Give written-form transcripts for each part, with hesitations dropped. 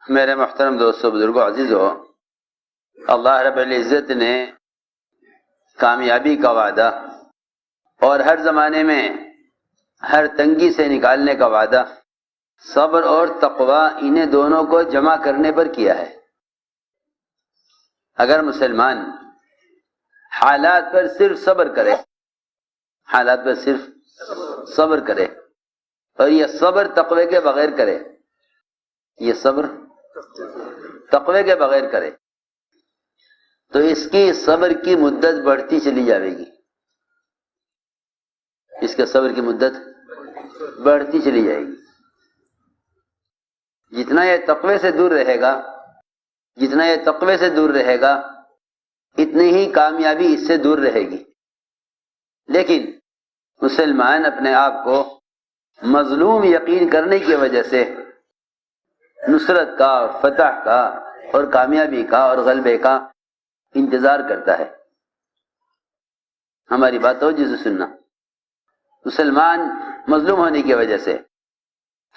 میرے محترم دوستو، بزرگوں، عزیزو، اللہ رب العزت نے کامیابی کا وعدہ اور ہر زمانے میں ہر تنگی سے نکالنے کا وعدہ صبر اور تقوی انہیں دونوں کو جمع کرنے پر کیا ہے۔ اگر مسلمان حالات پر صرف صبر کرے، حالات پر صرف صبر کرے اور یہ صبر تقوی کے بغیر کرے، یہ صبر تقوی کے بغیر کرے تو اس کی صبر کی مدت بڑھتی چلی جائے گی، اس کے صبر کی مدت بڑھتی چلی جائے گی۔ جتنا یہ تقوی سے دور رہے گا، جتنا یہ تقوی سے دور رہے گا، اتنی ہی کامیابی اس سے دور رہے گی۔ لیکن مسلمان اپنے آپ کو مظلوم یقین کرنے کی وجہ سے نصرت کا، فتح کا اور کامیابی کا اور غلبے کا انتظار کرتا ہے۔ ہماری بات توجہ سے سننا، مسلمان مظلوم ہونے کی وجہ سے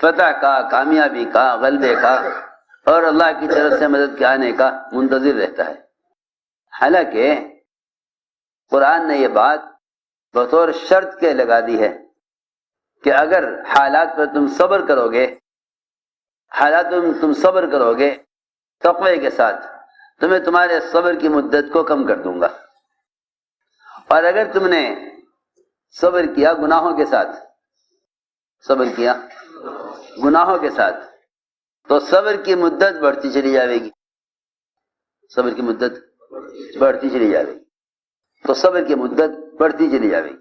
فتح کا، کامیابی کا، غلبے کا اور اللہ کی طرف سے مدد کے آنے کا منتظر رہتا ہے۔ حالانکہ قرآن نے یہ بات بطور شرط کے لگا دی ہے کہ اگر حالات پر تم صبر کرو گے، حالات پر تم صبر کرو گے تقوی کے ساتھ، تو میں تمہارے صبر کی مدت کو کم کر دوں گا۔ اور اگر تم نے صبر کیا گناہوں کے ساتھ، صبر کیا گناہوں کے ساتھ، تو صبر کی مدت بڑھتی چلی جائے گی، صبر کی مدت بڑھتی چلی جائے گی، تو صبر کی مدت بڑھتی چلی جائے گی،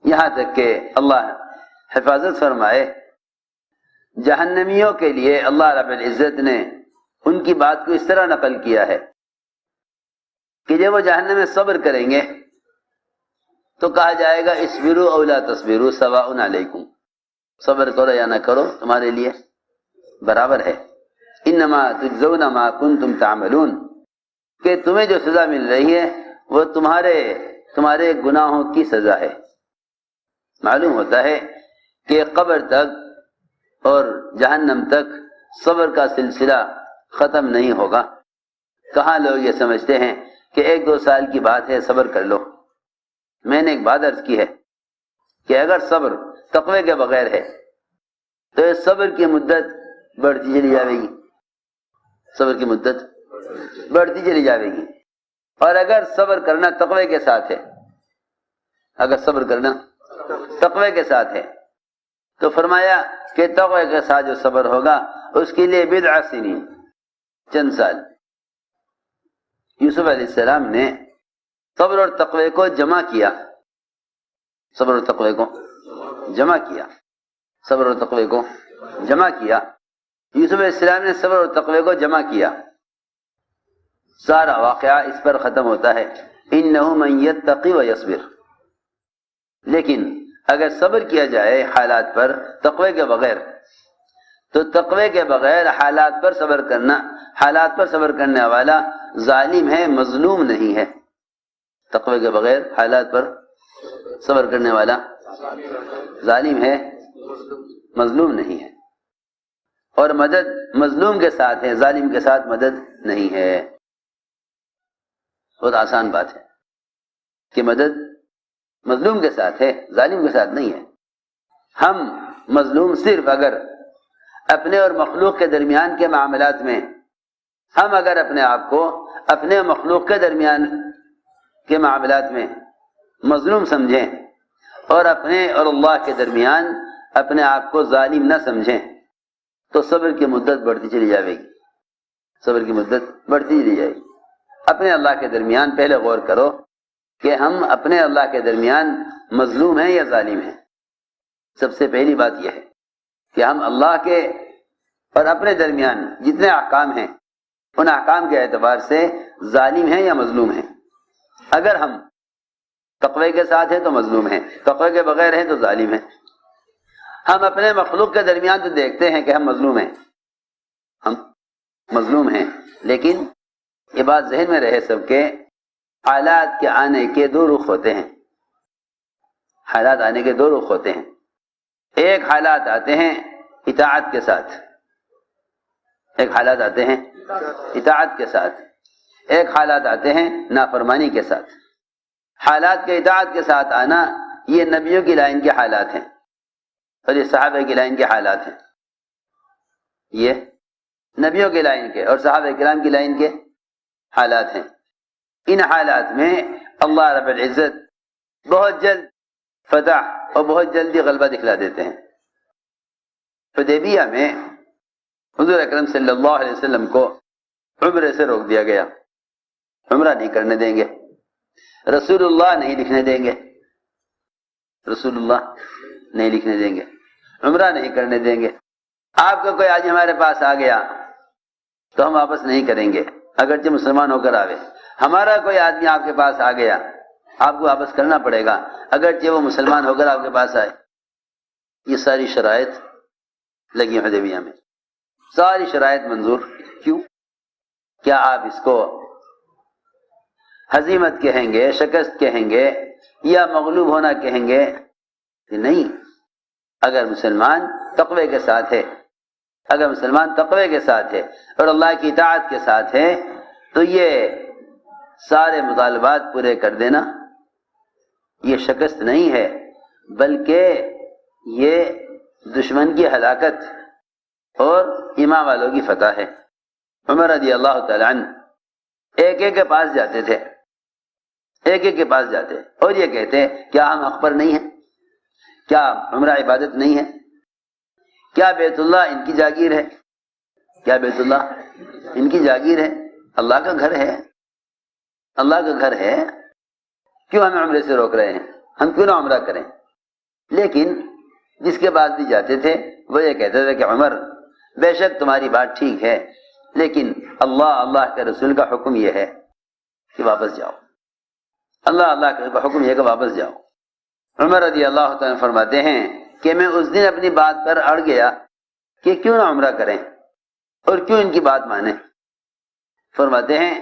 یہاں تک کہ اللہ حفاظت فرمائے۔ جہنمیوں کے لیے اللہ رب العزت نے ان کی بات کو اس طرح نقل کیا ہے کہ جب وہ جہنم میں صبر کریں گے تو کہا جائے گا اصبروا او لا تصبروا سواء علیکم، صبر کرو یا نہ کرو تمہارے لیے برابر ہے۔ انما تجزون ما کنتم تعملون، کہ تمہیں جو سزا مل رہی ہے وہ تمہارے گناہوں کی سزا ہے۔ معلوم ہوتا ہے کہ قبر تک اور جہنم تک صبر کا سلسلہ ختم نہیں ہوگا۔ کہاں لوگ یہ سمجھتے ہیں کہ 1-2 سال کی بات ہے، صبر کر لو۔ میں نے ایک بات عرض کی ہے کہ اگر صبر تقوی کے بغیر ہے تو اس صبر کی مدت بڑھتی چلی جائے گی، صبر کی مدت بڑھتی چلی جائے گی۔ اور اگر صبر کرنا تقوی کے ساتھ ہے، اگر صبر کرنا تقوی کے ساتھ ہے تو فرمایا کہ تقوی کے ساتھ جو صبر ہوگا اس کے لیے 10 سنین، چند سال۔ یوسف علیہ السلام نے صبر اور تقوی کو جمع کیا، صبر اور تقوی کو جمع کیا، صبر اور تقوی کو جمع کیا۔ یوسف علیہ السلام نے صبر اور تقوی کو جمع کیا، سارا واقعہ اس پر ختم ہوتا ہے انہ من یتقی و یصبر۔ لیکن اگر صبر کیا جائے حالات پر تقوی کے بغیر، تو تقوی کے بغیر حالات پر صبر کرنا، حالات پر صبر کرنے والا ظالم ہے، مظلوم نہیں ہے۔ تقوی کے بغیر حالات پر صبر کرنے والا ظالم ہے، مظلوم نہیں ہے۔ اور مدد مظلوم کے ساتھ ہے، ظالم کے ساتھ مدد نہیں ہے۔ بہت آسان بات ہے کہ مدد مظلوم کے ساتھ ہے، ظالم کے ساتھ نہیں ہے۔ ہم مظلوم صرف اگر اپنے اور مخلوق کے درمیان کے معاملات میں، ہم اگر اپنے آپ کو اپنے مخلوق کے درمیان کے معاملات میں مظلوم سمجھیں اور اپنے اور اللہ کے درمیان اپنے آپ کو ظالم نہ سمجھیں تو صبر کی مدت بڑھتی چلی جائے گی، صبر کی مدت بڑھتی چلی جائے گی۔ اپنے اللہ کے درمیان پہلے غور کرو کہ ہم اپنے اللہ کے درمیان مظلوم ہیں یا ظالم ہیں۔ سب سے پہلی بات یہ ہے کہ ہم اللہ کے اور اپنے درمیان جتنے احکام ہیں ان احکام کے اعتبار سے ظالم ہیں یا مظلوم ہیں۔ اگر ہم تقوی کے ساتھ ہیں تو مظلوم ہیں، تقوی کے بغیر ہیں تو ظالم ہیں۔ ہم اپنے مخلوق کے درمیان تو دیکھتے ہیں کہ ہم مظلوم ہیں، ہم مظلوم ہیں، لیکن یہ بات ذہن میں رہے سب کے، حالات کے آنے کے 2 رخ ہوتے ہیں، حالات آنے کے 2 رخ ہوتے ہیں۔ ایک حالات آتے ہیں اطاعت کے ساتھ، ایک حالات آتے ہیں اطاعت کے ساتھ، ایک حالات آتے ہیں نافرمانی کے ساتھ۔ حالات کے اطاعت کے ساتھ آنا یہ نبیوں کی لائن کے حالات ہیں اور یہ صحابہ کی لائن کے حالات ہیں، یہ نبیوں کی لائن کے اور صحابہ کرام کی لائن کے حالات ہیں۔ ان حالات میں اللہ رب العزت بہت جلد فتح اور بہت جلدی غلبہ دکھلا دیتے ہیں۔ حدیبیہ میں حضور اکرم صلی اللہ علیہ وسلم کو عمرے سے روک دیا گیا، عمرہ نہیں کرنے دیں گے، رسول اللہ نہیں لکھنے دیں گے، رسول اللہ نہیں لکھنے دیں گے، عمرہ نہیں کرنے دیں گے۔ آپ کا کوئی آج ہمارے پاس آ گیا تو ہم واپس نہیں کریں گے اگرچہ مسلمان ہو کر آوے۔ ہمارا کوئی آدمی آپ کے پاس آ گیا آپ کو واپس کرنا پڑے گا اگرچہ وہ مسلمان ہو کر آپ کے پاس آئے۔ یہ ساری شرائط لگی حدیبیہ میں، ساری شرائط منظور۔ کیوں؟ کیا آپ اس کو ہزیمت کہیں گے، شکست کہیں گے یا مغلوب ہونا کہیں گے؟ نہیں، اگر مسلمان تقوی کے ساتھ ہے، اگر مسلمان تقوی کے ساتھ ہے اور اللہ کی اطاعت کے ساتھ ہے تو یہ سارے مطالبات پورے کر دینا یہ شکست نہیں ہے، بلکہ یہ دشمن کی ہلاکت اور ایمان والوں کی فتح ہے۔ عمر رضی اللہ تعالیٰ عنہ ایک ایک کے پاس جاتے تھے، ایک ایک کے پاس جاتے اور یہ کہتے کیا ہم حق پر نہیں ہیں؟ کیا عمرہ عبادت نہیں ہے؟ کیا بیت اللہ ان کی جاگیر ہے؟ کیا بیت اللہ ان کی جاگیر ہے؟ اللہ کا گھر ہے، اللہ کا گھر ہے، کیوں ہمیں عمرے سے روک رہے ہیں؟ ہم کیوں نہ عمرہ کریں؟ لیکن جس کے بعد بھی جاتے تھے وہ یہ کہتے تھے کہ عمر بے شک تمہاری بات ٹھیک ہے لیکن اللہ کے رسول کا حکم یہ ہے کہ واپس جاؤ، اللہ کا حکم یہ ہے کہ واپس جاؤ۔ عمر رضی اللہ تعالیٰ فرماتے ہیں کہ میں اس دن اپنی بات پر اڑ گیا کہ کیوں نہ عمرہ کریں اور کیوں ان کی بات مانیں۔ فرماتے ہیں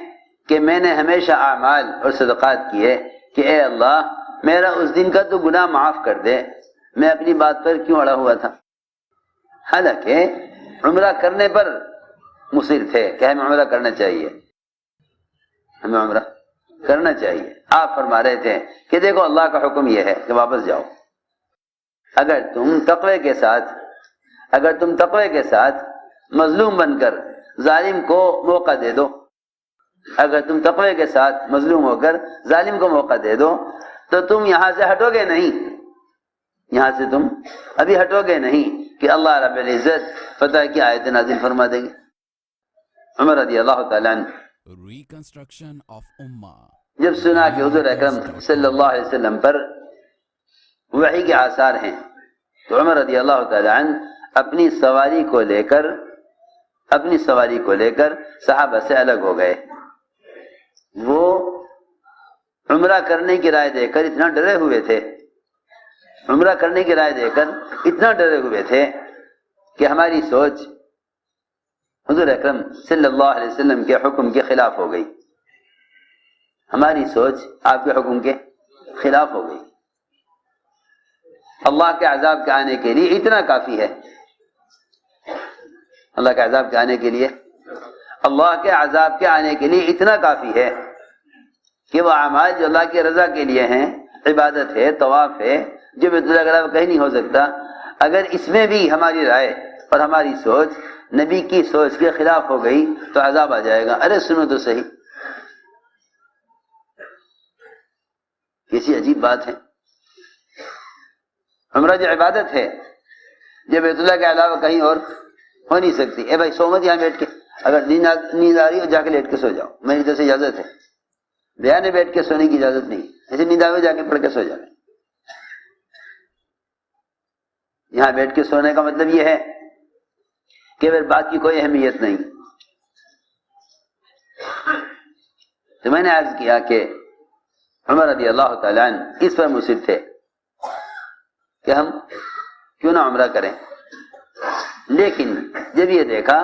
کہ میں نے ہمیشہ اعمال اور صدقات کیے کہ اے اللہ میرا اس دن کا تو گناہ معاف کر دے، میں اپنی بات پر کیوں اڑا ہوا تھا؟ حالانکہ عمرہ کرنے پر مصر تھے کہ ہمیں عمرہ کرنا چاہیے، ہمیں عمرہ کرنا چاہیے۔ آپ فرما رہے تھے کہ دیکھو اللہ کا حکم یہ ہے کہ واپس جاؤ۔ اگر تم تقوی کے ساتھ مظلوم بن کر ظالم کو موقع دے دو، اگر تم تقوی کے ساتھ مظلوم ہو کر ظالم کو موقع دے دو تو تم یہاں سے ہٹو گے نہیں، یہاں سے تم ابھی ہٹو گے نہیں کہ اللہ رب العزت فتح کی آیت نازل فرما دے گی۔ عمر رضی اللہ تعالیٰ عنہ ریکنسٹرکشن آف امہ جب سنا کہ حضور اکرم صلی اللہ علیہ وسلم پر وحی کے آثار ہیں تو عمر رضی اللہ تعالیٰ عنہ اپنی سواری کو لے کر صحابہ سے الگ ہو گئے۔ وہ عمرہ کرنے کی رائے دے کر اتنا ڈرے ہوئے تھے، عمرہ کرنے کی رائے دے کر اتنا ڈرے ہوئے تھے کہ ہماری سوچ حضور اکرم صلی اللہ علیہ وسلم کے حکم کے خلاف ہو گئی، ہماری سوچ آپ کے حکم کے خلاف ہو گئی۔ اللہ کے عذاب کے آنے کے لیے اتنا کافی ہے، اللہ کے عذاب کے آنے کے لیے اتنا کافی ہے کہ وہ اعمال جو اللہ کی رضا کے لیے ہیں، عبادت ہے، طواف ہے، جو بیت اللہ کے علاوہ کہیں نہیں ہو سکتا، اگر اس میں بھی ہماری رائے اور ہماری سوچ نبی کی سوچ کے خلاف ہو گئی تو عذاب آ جائے گا۔ ارے سنو تو صحیح، کیسی عجیب بات ہے۔ عمرہ جو عبادت ہے، جو بیت اللہ کے علاوہ کہیں اور ہو نہیں سکتی۔ اے بھائی سو مت یہاں بیٹھ کے، اگر نیند آ رہی ہو جا کے لیٹ کے سو جاؤ، میری طرف سے اجازت ہے، بیانے بیٹھ کے سونے کی اجازت نہیں، ایسے نیند آئے جا کے پڑھ کے سو جاؤ۔ یہاں بیٹھ کے سونے کا مطلب یہ ہے کہ پھر بات کی کوئی اہمیت نہیں۔ تو میں نے عرض کیا کہ عمر رضی اللہ تعالیٰ عنہ اس پر مصر تھے کہ ہم کیوں نہ عمرہ کریں، لیکن جب یہ دیکھا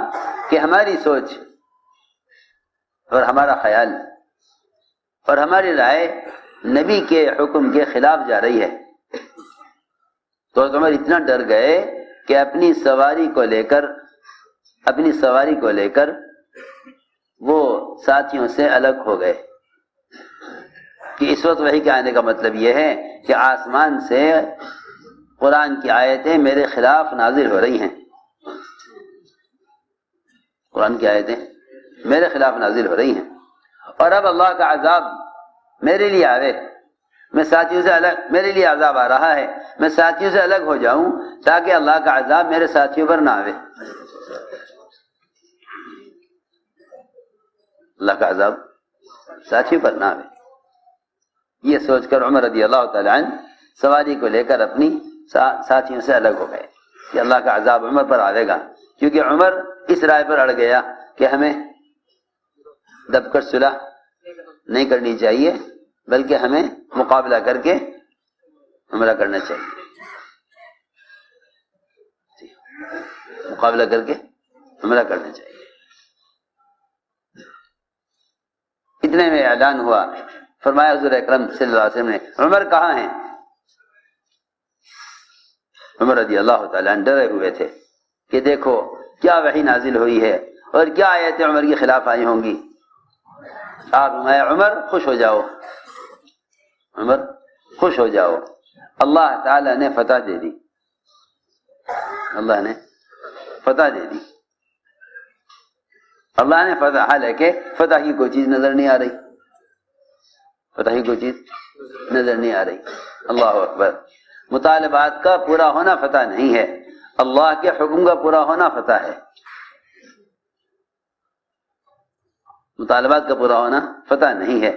کہ ہماری سوچ اور ہمارا خیال اور ہماری رائے نبی کے حکم کے خلاف جا رہی ہے تو عمر اتنا ڈر گئے کہ اپنی سواری کو لے کر اپنی سواری کو لے کر وہ ساتھیوں سے الگ ہو گئے کہ اس وقت وحی کے آنے کا مطلب یہ ہے کہ آسمان سے قرآن کی آیتیں میرے خلاف نازل ہو رہی ہیں، قرآن کی آیتیں میرے خلاف نازل ہو رہی ہیں، اور اب اللہ کا عذاب میرے لیے آوے، میں ساتھیوں سے الگ، میرے لیے عذاب آ رہا ہے، میں ساتھیوں سے الگ ہو جاؤں تاکہ اللہ کا عذاب میرے ساتھیوں پر نہ آوے، اللہ کا عذاب ساتھیوں پر نہ آوے۔ یہ سوچ کر عمر رضی اللہ تعالی عنہ سواری کو لے کر اپنی ساتھیوں سے الگ ہو گئے کہ اللہ کا عذاب عمر پر آئے گا، کیونکہ عمر اس رائے پر اڑ گیا کہ ہمیں دب کر صلح نہیں کرنی چاہیے بلکہ ہمیں مقابلہ کر کے عمرہ کرنا چاہیے، مقابلہ کر کے عمرہ کرنا چاہیے۔ اتنے میں اعلان ہوا، فرمایا حضور اکرم صلی اللہ علیہ وسلم نے عمر کہاں ہیں؟ عمر رضی اللہ تعالیٰ عنہ ڈرے ہوئے تھے کہ دیکھو کیا وحی نازل ہوئی ہے اور کیا آیتیں عمر کے خلاف آئی ہوں گی۔ آپ فرمایا عمر خوش ہو جاؤ، عمر خوش ہو جاؤ، اللہ تعالیٰ نے فتح دے دی، اللہ نے فتح دے دی، اللہ نے فتح، حالانکہ فتح کی کوئی چیز نظر نہیں آ رہی، فتح کی کوئی چیز نظر نہیں آ رہی۔ اللہ اکبر۔ مطالبات کا پورا ہونا فتح نہیں ہے، اللہ کے حکم کا پورا ہونا فتح ہے۔ مطالبات کا پورا ہونا فتح نہیں ہے،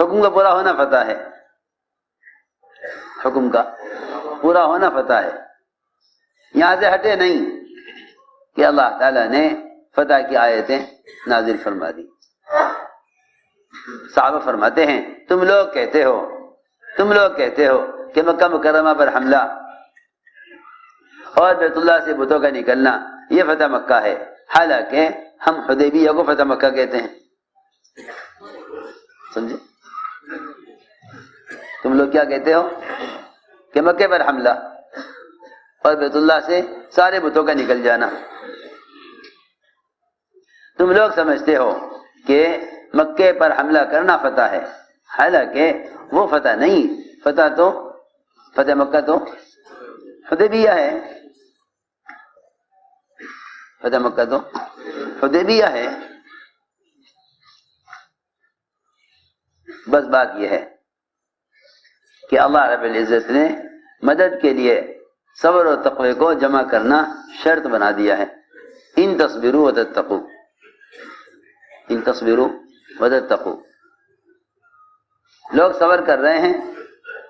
حکم کا پورا ہونا فتح ہے، حکم کا پورا ہونا فتح ہے۔ یہاں سے ہٹے نہیں کہ اللہ تعالیٰ نے فتح کی آیتیں نازل فرما دی۔ صحابہ فرماتے ہیں تم لوگ کہتے ہو کہ مکہ مکرمہ پر حملہ اور بیت اللہ سے بتوں کا نکلنا یہ فتح مکہ ہے، حالانکہ ہم حدیبیہ کو فتح مکہ کہتے ہیں۔ سمجھے؟ تم لوگ کیا کہتے ہو کہ مکے پر حملہ اور بیت اللہ سے سارے بتوں کا نکل جانا، تم لوگ سمجھتے ہو کہ مکے پر حملہ کرنا فتح ہے، حالانکہ وہ فتح نہیں، فتح مکہ تو حدیبیہ ہے، فتح مکہ تو حدیبیہ ہے۔ بس بات یہ ہے کہ اللہ رب العزت نے مدد کے لیے صبر و تقوی کو جمع کرنا شرط بنا دیا ہے۔ ان تصبروا وتتقوا، ان تصبروا وتتقوا، لوگ صبر کر رہے ہیں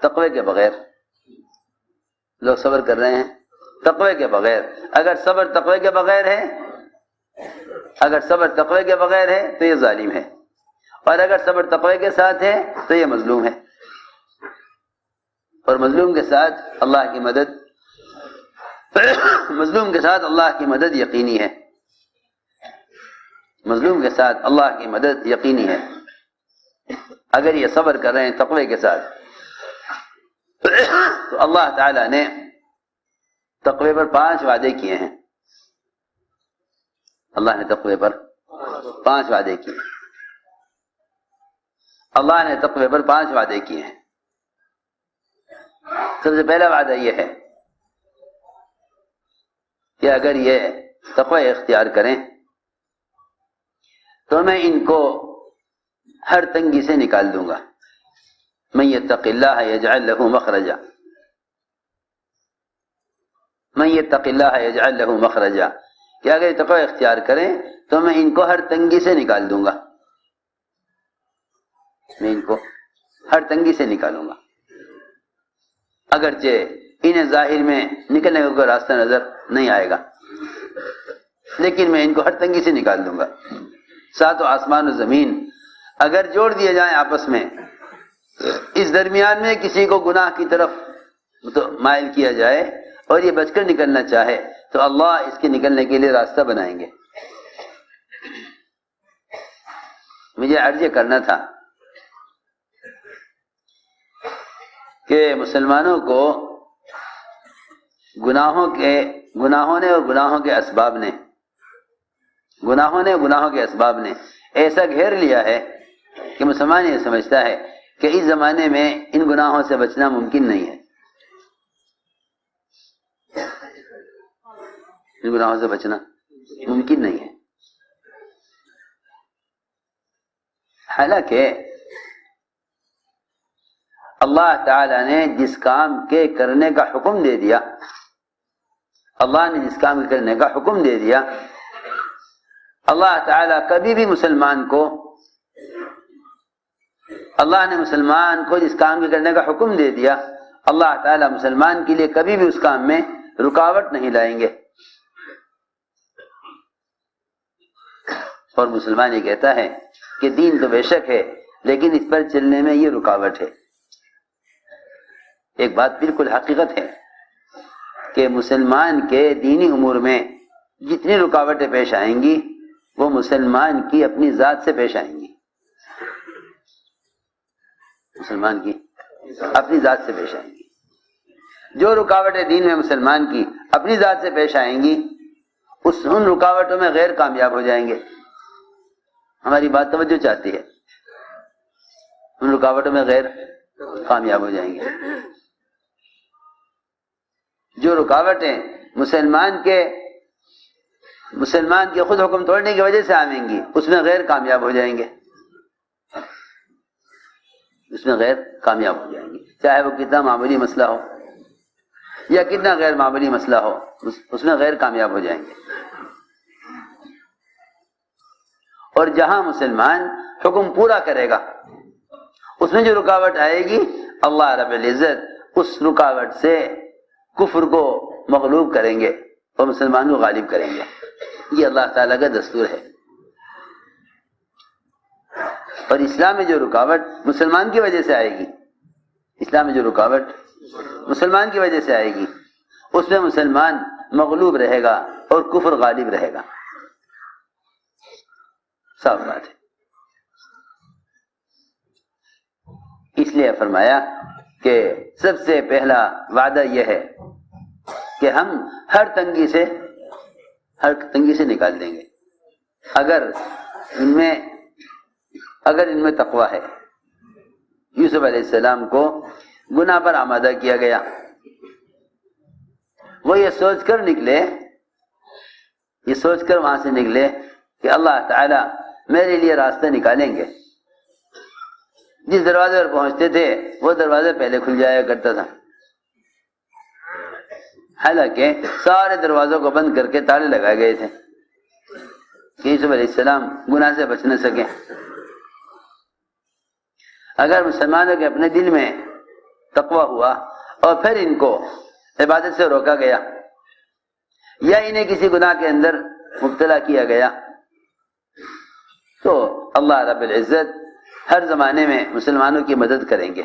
تقوی کے بغیر، لوگ صبر کر رہے ہیں تقوی کے بغیر۔ اگر صبر تقوی کے بغیر ہے، اگر صبر تقوی کے بغیر ہے تو یہ ظالم ہے، اور اگر صبر تقوی کے ساتھ ہے تو یہ مظلوم ہے، اور مظلوم کے ساتھ اللہ کی مدد، مظلوم کے ساتھ اللہ کی مدد یقینی ہے، مظلوم کے ساتھ اللہ کی مدد یقینی ہے۔ اگر یہ صبر کر رہے ہیں تقوی کے ساتھ تو اللہ تعالی نے تقوی پر 5 وعدے کیے ہیں، اللہ نے تقوی پر 5 وعدے کیے، اللہ نے تقوی پر 5 وعدے کیے ہیں۔ سب سے پہلا وعدہ یہ ہے کہ اگر یہ تقوی اختیار کریں تو میں ان کو ہر تنگی سے نکال دوں گا۔ من یتق اللہ یجعل له مخرجا، من یتق اللہ یجعل له مخرجا، کہ اگر یہ تقوی اختیار کریں تو میں ان کو ہر تنگی سے نکال دوں گا، میں ان کو ہر تنگی سے نکالوں گا، اگرچہ انہیں ظاہر میں نکلنے کا کوئی راستہ نظر نہیں آئے گا، لیکن میں ان کو ہر تنگی سے نکال دوں گا۔ 7 آسمان و زمین اگر جوڑ دیے جائیں آپس میں، اس درمیان میں کسی کو گناہ کی طرف مائل کیا جائے اور یہ بچ کر نکلنا چاہے تو اللہ اس کے نکلنے کے لیے راستہ بنائیں گے۔ مجھے عرض یہ کرنا تھا کہ مسلمانوں کو گناہوں نے اور گناہوں کے اسباب نے گناہوں نے، گناہوں کے اسباب نے ایسا گھیر لیا ہے کہ مسلمان یہ سمجھتا ہے کہ اس زمانے میں ان گناہوں سے بچنا ممکن نہیں ہے، ان گناہوں سے بچنا ممکن نہیں ہے۔ حالانکہ اللہ تعالی نے جس کام کے کرنے کا حکم دے دیا، اللہ نے جس کام کے کرنے کا حکم دے دیا، اللہ تعالیٰ کبھی بھی مسلمان کو، اللہ نے مسلمان کو جس کام کے کرنے کا حکم دے دیا، اللہ تعالیٰ مسلمان کے لیے کبھی بھی اس کام میں رکاوٹ نہیں لائیں گے۔ اور مسلمان یہ کہتا ہے کہ دین تو بے شک ہے لیکن اس پر چلنے میں یہ رکاوٹ ہے۔ ایک بات بالکل حقیقت ہے کہ مسلمان کے دینی امور میں جتنی رکاوٹیں پیش آئیں گی وہ مسلمان کی اپنی ذات سے پیش آئیں گی، مسلمان کی اپنی ذات سے پیش آئیں گی۔ جو رکاوٹیں دین میں مسلمان کی اپنی ذات سے پیش آئیں گی ان رکاوٹوں میں غیر کامیاب ہو جائیں گے۔ ہماری بات توجہ چاہتی ہے، ان رکاوٹوں میں غیر کامیاب ہو جائیں گے۔ جو رکاوٹیں مسلمان کے خود حکم توڑنے کی وجہ سے آئیں گی اس میں غیر کامیاب ہو جائیں گے، اس میں غیر کامیاب ہو جائیں گے، چاہے وہ کتنا معمولی مسئلہ ہو یا کتنا غیر معمولی مسئلہ ہو، اس میں غیر کامیاب ہو جائیں گے۔ اور جہاں مسلمان حکم پورا کرے گا اس میں جو رکاوٹ آئے گی اللہ رب العزت اس رکاوٹ سے کفر کو مغلوب کریں گے اور مسلمان کو غالب کریں گے۔ یہ اللہ تعالیٰ کا دستور ہے۔ اور اسلام میں جو رکاوٹ مسلمان کی وجہ سے آئے گی، اسلام میں جو رکاوٹ مسلمان کی وجہ سے آئے گی اس میں مسلمان مغلوب رہے گا اور کفر غالب رہے گا، صاف بات ہے۔ اس لیے فرمایا کہ سب سے پہلا وعدہ یہ ہے کہ ہم ہر تنگی سے نکال دیں گے اگر ان میں تقوی ہے۔ یوسف علیہ السلام کو گناہ پر آمادہ کیا گیا، وہ یہ سوچ کر وہاں سے نکلے کہ اللہ تعالی میرے لیے راستہ نکالیں گے۔ جس دروازے پر پہنچتے تھے وہ دروازہ پہلے کھل جایا کرتا تھا، حالانکہ سارے دروازوں کو بند کر کے تالے لگائے گئے تھے کہ یوسف علیہ السلام گناہ سے بچ نہ سکیں۔ اگر مسلمانوں کے اپنے دل میں تقوی ہوا اور پھر ان کو عبادت سے روکا گیا یا انہیں کسی گناہ کے اندر مبتلا کیا گیا تو اللہ رب العزت ہر زمانے میں مسلمانوں کی مدد کریں گے۔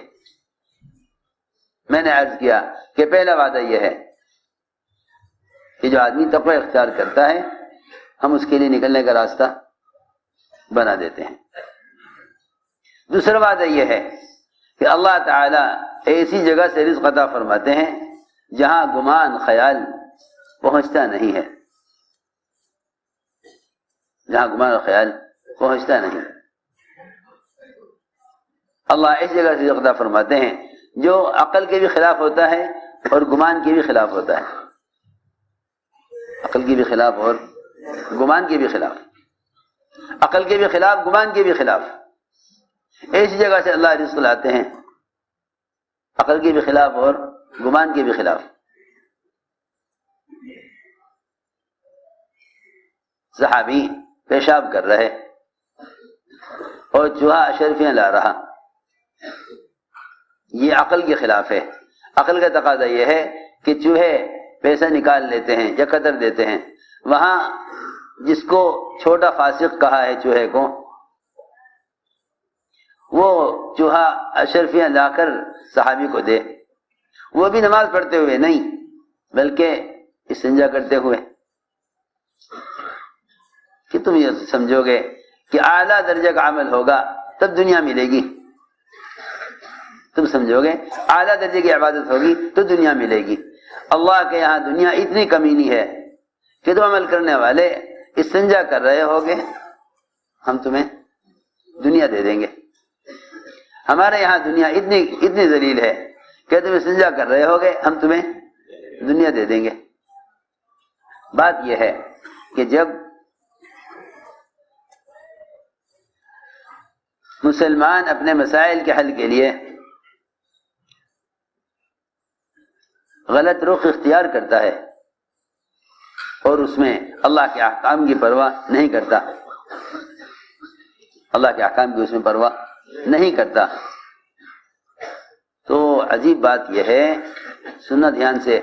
میں نے عرض کیا کہ پہلا وعدہ یہ ہے کہ جو آدمی تقوی اختیار کرتا ہے ہم اس کے لیے نکلنے کا راستہ بنا دیتے ہیں۔ دوسرا وعدہ یہ ہے کہ اللہ تعالیٰ ایسی جگہ سے رزق عطا فرماتے ہیں جہاں گمان خیال پہنچتا نہیں ہے، جہاں گمان اور خیال پہنچتا نہیں۔ اللہ ایسی جگہ سے رزق عطا فرماتے ہیں جو عقل کے بھی خلاف ہوتا ہے اور گمان کے بھی خلاف ہوتا ہے، عقل کے بھی خلاف اور گمان کے بھی خلاف، عقل کے بھی خلاف گمان کے بھی خلاف۔ ایسی جگہ سے اللہ رزق لاتے ہیں عقل کے بھی خلاف اور گمان کے بھی خلاف۔ صحابی پیشاب کر رہے اور چوہا اشرفیاں لا رہا، یہ عقل کے خلاف ہے۔ عقل کا تقاضا یہ ہے کہ چوہے پیسہ نکال لیتے ہیں یا قدر دیتے ہیں، وہاں جس کو چھوٹا فاسق کہا ہے چوہے کو، وہ چوہا اشرفیاں لا کر صحابی کو دے، وہ بھی نماز پڑھتے ہوئے نہیں بلکہ استنجا کرتے ہوئے، کہ تم یہ سمجھو گے کہ اعلیٰ درجے کا عمل ہوگا تب دنیا ملے گی، تم سمجھو گے اعلیٰ درجے کی عبادت ہوگی تو دنیا ملے گی۔ اللہ کے یہاں دنیا اتنی کمینی ہے کہ تو عمل کرنے والے استنجا کر رہے ہوگے ہم تمہیں دنیا دے دیں گے. ہمارے یہاں دنیا اتنی ذلیل ہے کہ تم استنجا کر رہے ہوگے ہم تمہیں دنیا دے دیں گے. بات یہ ہے کہ جب مسلمان اپنے مسائل کے حل کے لیے غلط رخ اختیار کرتا ہے اور اس میں اللہ کے احکام کی پرواہ نہیں کرتا، اللہ کے احکام کی اس میں پرواہ نہیں کرتا، تو عجیب بات یہ ہے، سننا دھیان سے،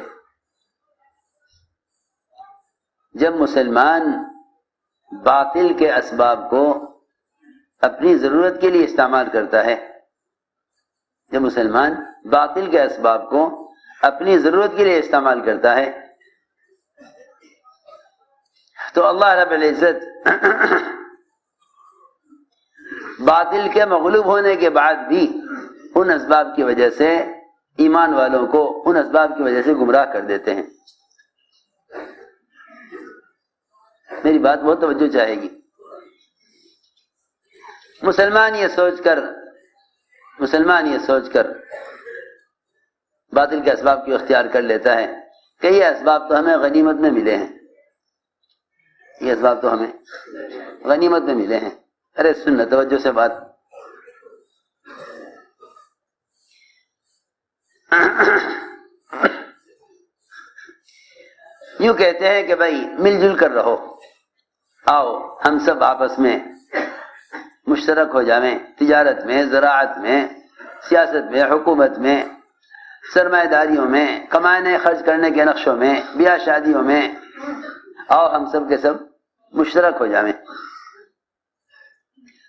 جب مسلمان باطل کے اسباب کو اپنی ضرورت کے لیے استعمال کرتا ہے، جب مسلمان باطل کے اسباب کو اپنی ضرورت کے لیے استعمال کرتا ہے تو اللہ رب العزت باطل کے مغلوب ہونے کے بعد بھی ان اسباب کی وجہ سے ایمان والوں کو ان اسباب کی وجہ سے گمراہ کر دیتے ہیں. میری بات بہت توجہ چاہے گی. مسلمان یہ سوچ کر باطل کے اسباب کو اختیار کر لیتا ہے کہ یہ اسباب تو ہمیں غنیمت میں ملے ہیں، یہ اسباب تو ہمیں غنیمت میں ملے ہیں. ارے سن توجہ سے بات. یوں کہتے ہیں کہ بھائی مل جل کر رہو، آؤ ہم سب آپس میں مشترک ہو جائیں، تجارت میں، زراعت میں، سیاست میں، حکومت میں، سرمایہ داریوں میں، کمانے خرچ کرنے کے نقشوں میں، بیاہ شادیوں میں، آؤ ہم سب کے سب مشترک ہو جائیں،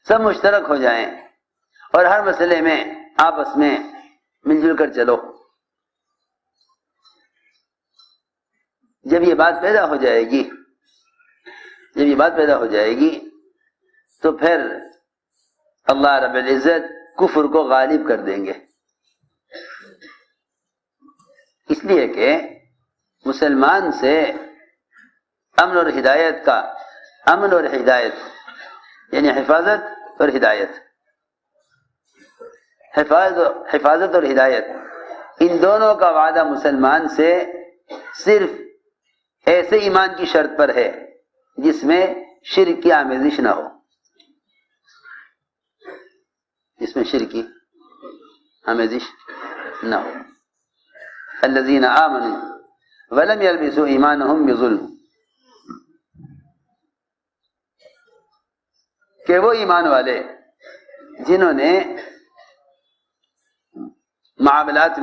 سب مشترک ہو جائیں اور ہر مسئلے میں آپس میں مل جل کر چلو. جب یہ بات پیدا ہو جائے گی تو پھر اللہ رب العزت کفر کو غالب کر دیں گے. اس لیے کہ مسلمان سے امن اور ہدایت یعنی حفاظت اور ہدایت ان دونوں کا وعدہ مسلمان سے صرف ایسے ایمان کی شرط پر ہے جس میں شرک کی آمیزش نہ ہو، جس میں شرک کی آمیزش نہ ہو. الذین آمنوا ولم یلبسوا ایمانہم بظلم، کہ وہ ایمان والے جنہوں نے معاملات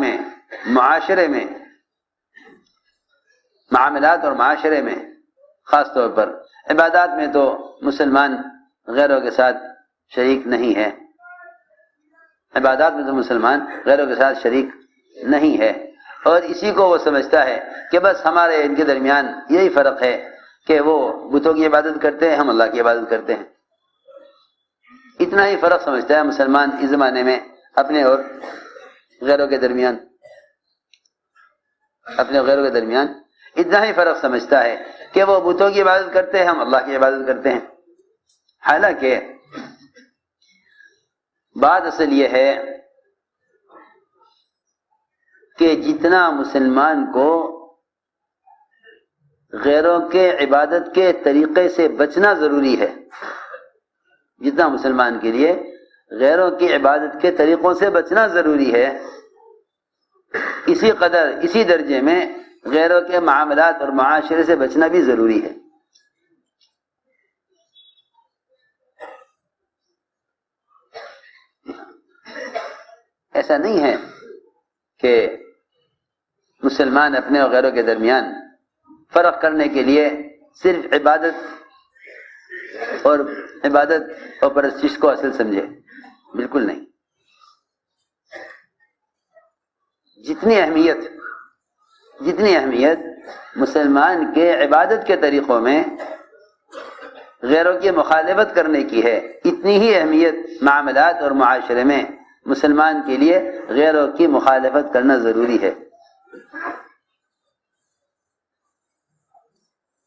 اور معاشرے میں خاص طور پر عبادات میں تو مسلمان غیروں کے ساتھ شریک نہیں ہے، اور اسی کو وہ سمجھتا ہے کہ بس ہمارے ان کے درمیان یہی فرق ہے کہ وہ بتوں کی عبادت کرتے ہیں، ہم اللہ کی عبادت کرتے ہیں. اتنا ہی فرق سمجھتا ہے مسلمان اس زمانے میں اپنے اور غیروں کے درمیان اتنا ہی فرق سمجھتا ہے کہ وہ بتوں کی عبادت کرتے ہیں، ہم اللہ کی عبادت کرتے ہیں. حالانکہ بات اصل یہ ہے کہ جتنا مسلمان کو غیروں کے عبادت کے طریقے سے بچنا ضروری ہے، جتنا مسلمان کے لیے غیروں کی عبادت کے طریقوں سے بچنا ضروری ہے، اسی درجے میں غیروں کے معاملات اور معاشرے سے بچنا بھی ضروری ہے. ایسا نہیں ہے کہ مسلمان اپنے اور غیروں کے درمیان فرق کرنے کے لیے صرف عبادت اور پرستش کو اصل سمجھے. بالکل نہیں. جتنی اہمیت مسلمان کے عبادت کے طریقوں میں غیروں کی مخالفت کرنے کی ہے، اتنی ہی اہمیت معاملات اور معاشرے میں مسلمان کے لیے غیروں کی مخالفت کرنا ضروری ہے.